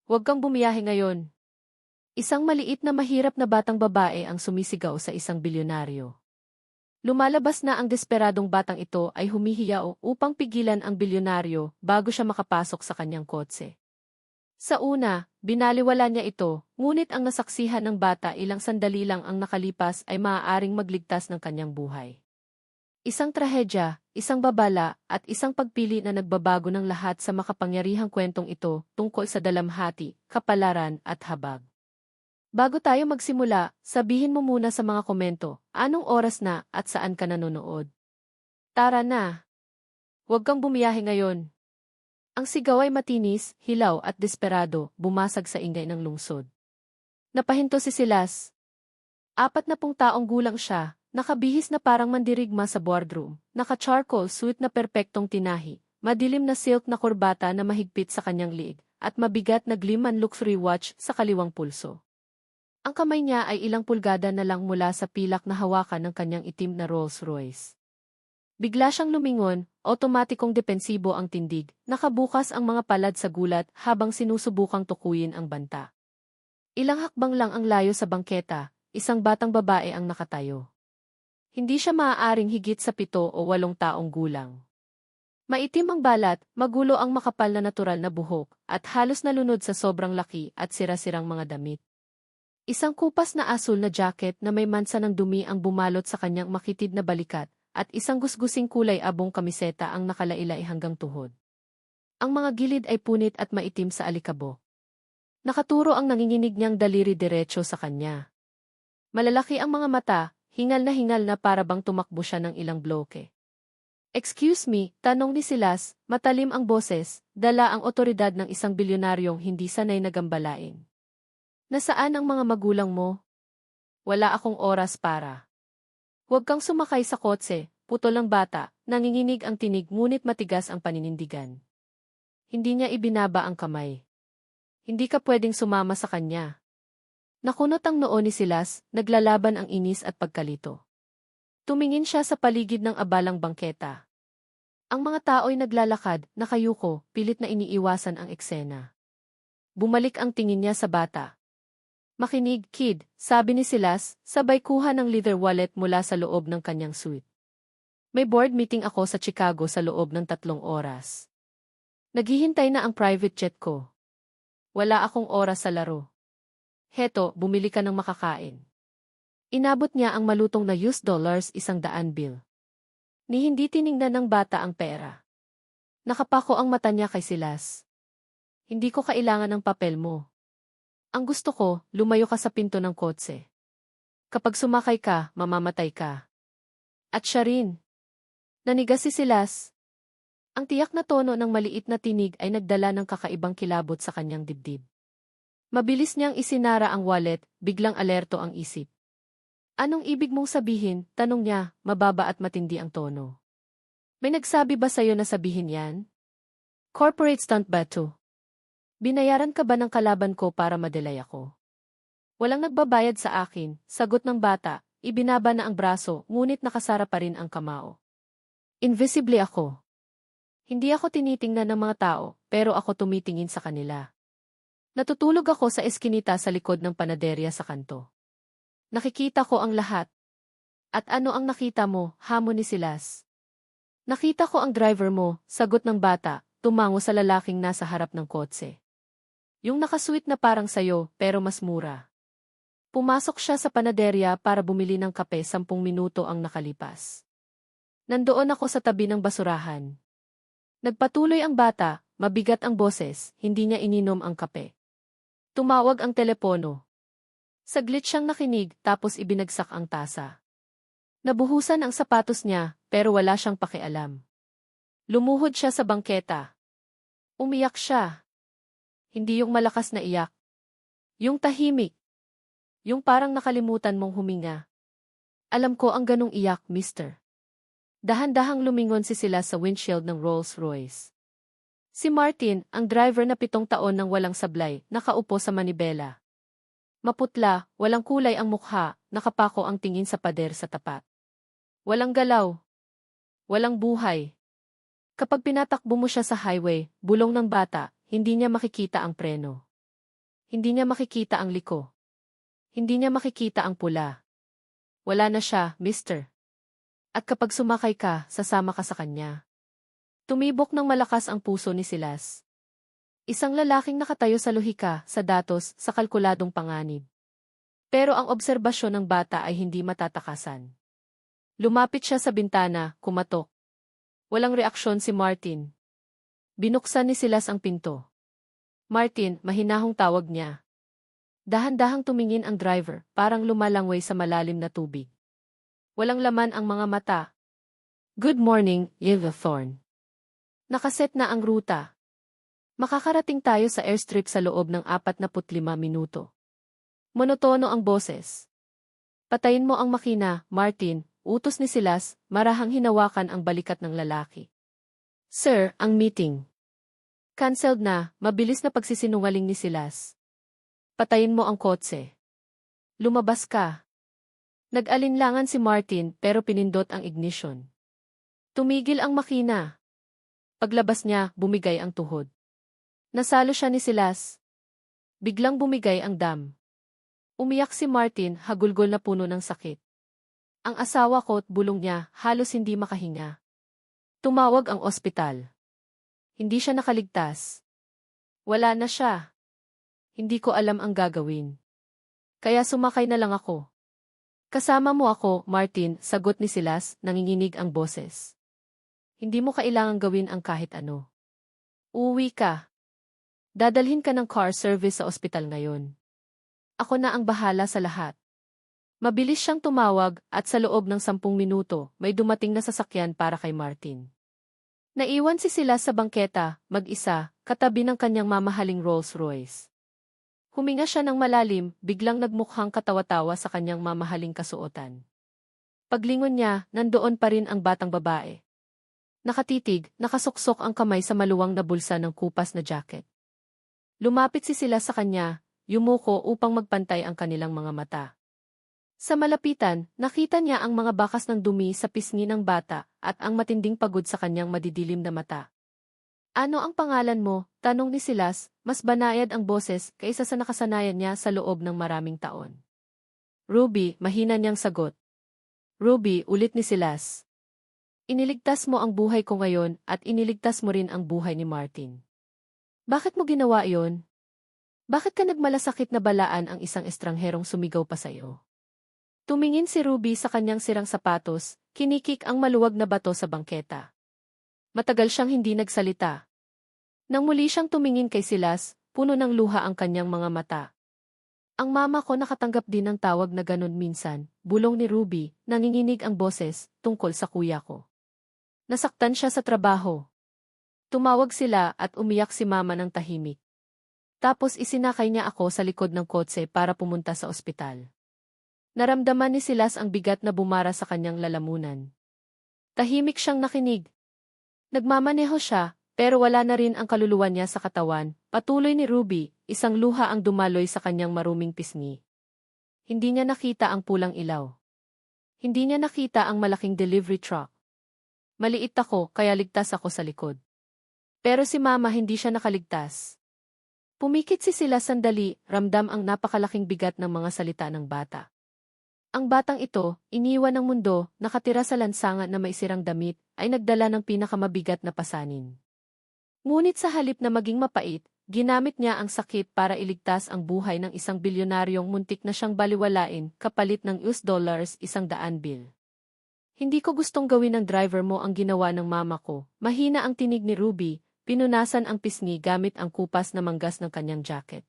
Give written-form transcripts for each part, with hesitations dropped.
Huwag kang bumiyahe ngayon. Isang maliit na mahirap na batang babae ang sumisigaw sa isang bilyonaryo. Lumalabas na ang desperadong batang ito ay humihiyaw upang pigilan ang bilyonaryo bago siya makapasok sa kanyang kotse. Sa una, binaliwala niya ito, ngunit ang nasaksihan ng bata ilang sandali lang ang nakalipas ay maaaring magligtas ng kanyang buhay. Isang trahedya, isang babala, at isang pagpili na nagbabago ng lahat sa makapangyarihang kwentong ito tungkol sa dalamhati, kapalaran, at habag. Bago tayo magsimula, sabihin mo muna sa mga komento, anong oras na at saan ka nanonood? Tara na! Huwag kang bumiyahe ngayon. Ang sigaw ay matinis, hilaw at desperado, bumasag sa ingay ng lungsod. Napahinto si Silas. 40 taong gulang siya, nakabihis na parang mandirigma sa boardroom, naka-charcoal suit na perpektong tinahi, madilim na silk na kurbata na mahigpit sa kanyang liig, at mabigat na Gliman luxury watch sa kaliwang pulso. Ang kamay niya ay ilang pulgada na lang mula sa pilak na hawakan ng kanyang itim na Rolls-Royce. Bigla siyang lumingon, otomatikong depensibo ang tindig, nakabukas ang mga palad sa gulat habang sinusubukang tukuyin ang banta. Ilang hakbang lang ang layo sa bangketa, isang batang babae ang nakatayo. Hindi siya maaaring higit sa 7 o 8 taong gulang. Maitim ang balat, magulo ang makapal na natural na buhok, at halos nalunod sa sobrang laki at sira-sirang mga damit. Isang kupas na asul na jacket na may mansa ng dumi ang bumalot sa kanyang makitid na balikat, at isang gusgusing kulay abong kamiseta ang nakalailay hanggang tuhod. Ang mga gilid ay punit at maitim sa alikabok. Nakaturo ang nanginginig niyang daliri diretso sa kanya. Malalaki ang mga mata, hingal na para bang tumakbo siya ng ilang bloke. "Excuse me," tanong ni Silas, matalim ang boses, dala ang otoridad ng isang bilyonaryong hindi sanay na gambalain. "Nasaan ang mga magulang mo?" "Wala akong oras para." "Huwag kang sumakay sa kotse," putol ang bata, nanginginig ang tinig ngunit matigas ang paninindigan. Hindi niya ibinaba ang kamay. "Hindi ka pwedeng sumama sa kanya." Nakunot ang noo ni Silas, naglalaban ang inis at pagkalito. Tumingin siya sa paligid ng abalang bangketa. Ang mga tao'y naglalakad, nakayuko, pilit na iniiwasan ang eksena. Bumalik ang tingin niya sa bata. "Makinig, kid," sabi ni Silas, sabay kuha ng leather wallet mula sa loob ng kanyang suite. "May board meeting ako sa Chicago sa loob ng 3 oras. Naghihintay na ang private jet ko. Wala akong oras sa laro. Heto, bumili ka ng makakain." Inabot niya ang malutong na $100 bill. Ni hindi tiningnan ng bata ang pera. Nakapako ang mata niya kay Silas. "Hindi ko kailangan ng papel mo. Ang gusto ko, lumayo ka sa pinto ng kotse. Kapag sumakay ka, mamamatay ka." At siya rin. Nanigas si Silas. Ang tiyak na tono ng maliit na tinig ay nagdala ng kakaibang kilabot sa kanyang dibdib. Mabilis niyang isinara ang wallet, biglang alerto ang isip. "Anong ibig mong sabihin?" tanong niya, mababa at matindi ang tono. "May nagsabi ba sa'yo na sabihin yan? Corporate stunt ba to? Binayaran ka ba ng kalaban ko para madelay ako?" "Walang nagbabayad sa akin," sagot ng bata, ibinaba na ang braso ngunit nakasara pa rin ang kamao. "Invisible ako. Hindi ako tinitingnan ng mga tao, pero ako tumitingin sa kanila. Natutulog ako sa eskinita sa likod ng panaderya sa kanto. Nakikita ko ang lahat." "At ano ang nakita mo?" hamon ni Silas. "Nakita ko ang driver mo," sagot ng bata, tumango sa lalaking nasa harap ng kotse. "Yung nakasuit na parang sayo, pero mas mura." Pumasok siya sa panaderya para bumili ng kape 10 minuto ang nakalipas. "Nandoon ako sa tabi ng basurahan." Nagpatuloy ang bata, mabigat ang boses, hindi niya ininom ang kape. Tumawag ang telepono. Saglit siyang nakinig tapos ibinagsak ang tasa. Nabuhusan ang sapatos niya, pero wala siyang pakialam. Lumuhod siya sa bangketa. Umiyak siya. Hindi yung malakas na iyak. Yung tahimik. Yung parang nakalimutan mong huminga. "Alam ko ang ganong iyak, mister." Dahan-dahang lumingon si sila sa windshield ng Rolls-Royce. Si Martin, ang driver na 7 taon nang walang sablay, nakaupo sa manibela. Maputla, walang kulay ang mukha, nakapako ang tingin sa pader sa tapat. Walang galaw. Walang buhay. Kapag pinatakbo mo siya sa highway, bulong ng bata, hindi niya makikita ang preno. Hindi niya makikita ang liko. Hindi niya makikita ang pula. Wala na siya, mister. At kapag sumakay ka, sasama ka sa kanya. Tumibok ng malakas ang puso ni Silas. Isang lalaking nakatayo sa lohika, sa datos, sa kalkuladong panganib. Pero ang obserbasyon ng bata ay hindi matatakasan. Lumapit siya sa bintana, kumatok. Walang reaksyon si Martin. Binuksan ni Silas ang pinto. Martin, mahinahong tawag niya. Dahan-dahang tumingin ang driver, parang lumalangway sa malalim na tubig. Walang laman ang mga mata. Good morning, Eva Thorne. Nakaset na ang ruta. Makakarating tayo sa airstrip sa loob ng 45 minuto. Monotono ang boses. Patayin mo ang makina, Martin, utos ni Silas, marahang hinawakan ang balikat ng lalaki. Sir, ang meeting. Cancelled na, mabilis na pagsisinungaling ni Silas. Patayin mo ang kotse. Lumabas ka. Nag-alinlangan si Martin pero pinindot ang ignition. Tumigil ang makina. Paglabas niya, bumigay ang tuhod. Nasalo siya ni Silas. Biglang bumigay ang dam. Umiyak si Martin, hagulgol na puno ng sakit. Ang asawa ko at bulong niya, halos hindi makahinga. Tumawag ang ospital. Hindi siya nakaligtas. Wala na siya. Hindi ko alam ang gagawin. Kaya sumakay na lang ako. Kasama mo ako, Martin, sagot ni Silas, nanginginig ang boses. Hindi mo kailangang gawin ang kahit ano. Uuwi ka. Dadalhin ka ng car service sa ospital ngayon. Ako na ang bahala sa lahat. Mabilis siyang tumawag at sa loob ng 10 minuto, may dumating na sasakyan para kay Martin. Naiwan si Silas sa bangketa, mag-isa, katabi ng kanyang mamahaling Rolls-Royce. Huminga siya ng malalim, biglang nagmukhang katawa-tawa sa kanyang mamahaling kasuotan. Paglingon niya, nandoon pa rin ang batang babae. Nakatitig, nakasuksok ang kamay sa maluwang na bulsa ng kupas na jacket. Lumapit si Silas sa kanya, yumuko upang magpantay ang kanilang mga mata. Sa malapitan, nakita niya ang mga bakas ng dumi sa pisngi ng bata at ang matinding pagod sa kanyang madidilim na mata. Ano ang pangalan mo? Tanong ni Silas, mas banayad ang boses kaysa sa nakasanayan niya sa loob ng maraming taon. Ruby, mahina niyang sagot. Ruby, ulit ni Silas. Iniligtas mo ang buhay ko ngayon at iniligtas mo rin ang buhay ni Martin. Bakit mo ginawa iyon? Bakit ka nagmalasakit na balaan ang isang estrangherong sumigaw pa sa iyo? Tumingin si Ruby sa kanyang sirang sapatos, kinikik ang maluwag na bato sa bangketa. Matagal siyang hindi nagsalita. Nang muli siyang tumingin kay Silas, puno ng luha ang kanyang mga mata. Ang mama ko nakatanggap din ng tawag na ganon minsan, bulong ni Ruby, nanginginig ang boses, tungkol sa kuya ko. Nasaktan siya sa trabaho. Tumawag sila at umiyak si mama ng tahimik. Tapos isinakay niya ako sa likod ng kotse para pumunta sa ospital. Naramdaman ni Silas ang bigat na bumara sa kanyang lalamunan. Tahimik siyang nakinig. Nagmamaneho siya, pero wala na rin ang kaluluwa niya sa katawan. Patuloy ni Ruby, isang luha ang dumaloy sa kanyang maruming pisngi. Hindi niya nakita ang pulang ilaw. Hindi niya nakita ang malaking delivery truck. Maliit ako, kaya ligtas ako sa likod. Pero si Mama hindi siya nakaligtas. Pumikit si Silas sandali, ramdam ang napakalaking bigat ng mga salita ng bata. Ang batang ito, iniwan ng mundo, nakatira sa lansangan na may sirang damit, ay nagdala ng pinakamabigat na pasanin. Ngunit sa halip na maging mapait, ginamit niya ang sakit para iligtas ang buhay ng isang bilyonaryong muntik na siyang baliwalain kapalit ng $100 100 Hindi ko gustong gawin ng driver mo ang ginawa ng mama ko. Mahina ang tinig ni Ruby, pinunasan ang pisngi gamit ang kupas na manggas ng kanyang jacket.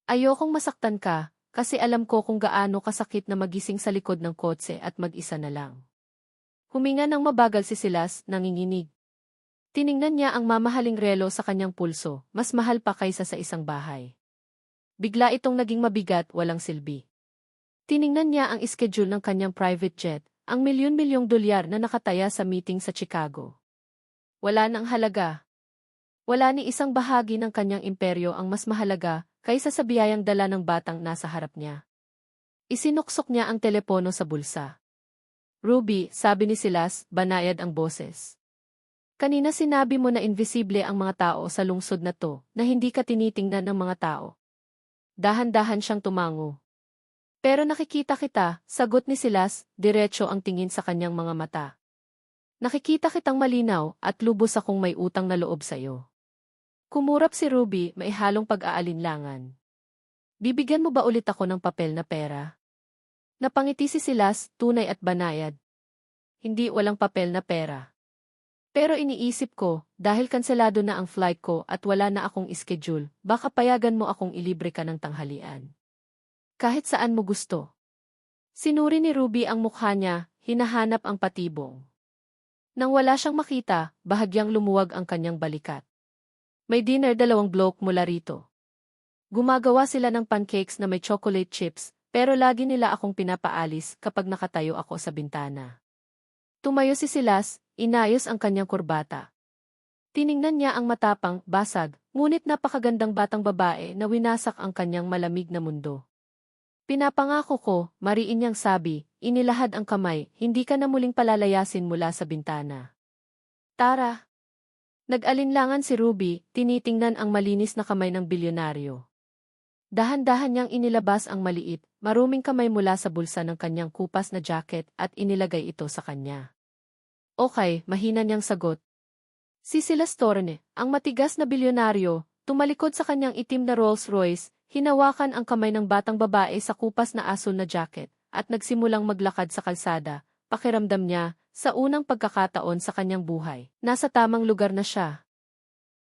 Ayokong masaktan ka, kasi alam ko kung gaano kasakit na magising sa likod ng kotse at mag-isa na lang. Huminga ng mabagal si Silas, nanginginig. Tiningnan niya ang mamahaling relo sa kanyang pulso, mas mahal pa kaysa sa isang bahay. Bigla itong naging mabigat, walang silbi. Tiningnan niya ang schedule ng kanyang private jet, ang milyon-milyong dolyar na nakataya sa meeting sa Chicago. Wala nang halaga. Wala ni isang bahagi ng kanyang imperyo ang mas mahalaga kaysa sa biyayang dala ng batang nasa harap niya. Isinuksok niya ang telepono sa bulsa. Ruby, sabi ni Silas, banayad ang boses. Kanina sinabi mo na invisible ang mga tao sa lungsod na to, na hindi ka tinitingnan ng mga tao. dahan-dahan siyang tumango. Pero nakikita kita, sagot ni Silas, diretso ang tingin sa kanyang mga mata. Nakikita kitang malinaw at lubos akong may utang na loob sa'yo. Kumurap si Ruby, may halong pag-aalinlangan. Bibigyan mo ba ulit ako ng papel na pera? Napangiti si Silas, tunay at banayad. Hindi, walang papel na pera. Pero iniisip ko, dahil kanselado na ang flight ko at wala na akong schedule, baka payagan mo akong ilibre ka ng tanghalian. Kahit saan mo gusto. Sinuri ni Ruby ang mukha niya, hinahanap ang patibong. Nang wala siyang makita, bahagyang lumuwag ang kanyang balikat. May dinner 2 bloke mula rito. Gumagawa sila ng pancakes na may chocolate chips, pero lagi nila akong pinapaalis kapag nakatayo ako sa bintana. Tumayo si Silas, inayos ang kanyang kurbata. Tiningnan niya ang matapang, basag, ngunit napakagandang batang babae na winasak ang kanyang malamig na mundo. Pinapangako ko, mariin niyang sabi, inilahad ang kamay, hindi ka na muling palalayasin mula sa bintana. Tara! Nag-alinlangan si Ruby, tinitingnan ang malinis na kamay ng bilyonaryo. Dahan-dahan niyang inilabas ang maliit, maruming kamay mula sa bulsa ng kanyang kupas na jacket at inilagay ito sa kanya. Okay, mahina niyang sagot. Si Silas Torne, ang matigas na bilyonaryo, tumalikod sa kanyang itim na Rolls Royce, hinawakan ang kamay ng batang babae sa kupas na asul na jacket, at nagsimulang maglakad sa kalsada. Pakiramdam niya, sa unang pagkakataon sa kanyang buhay, nasa tamang lugar na siya.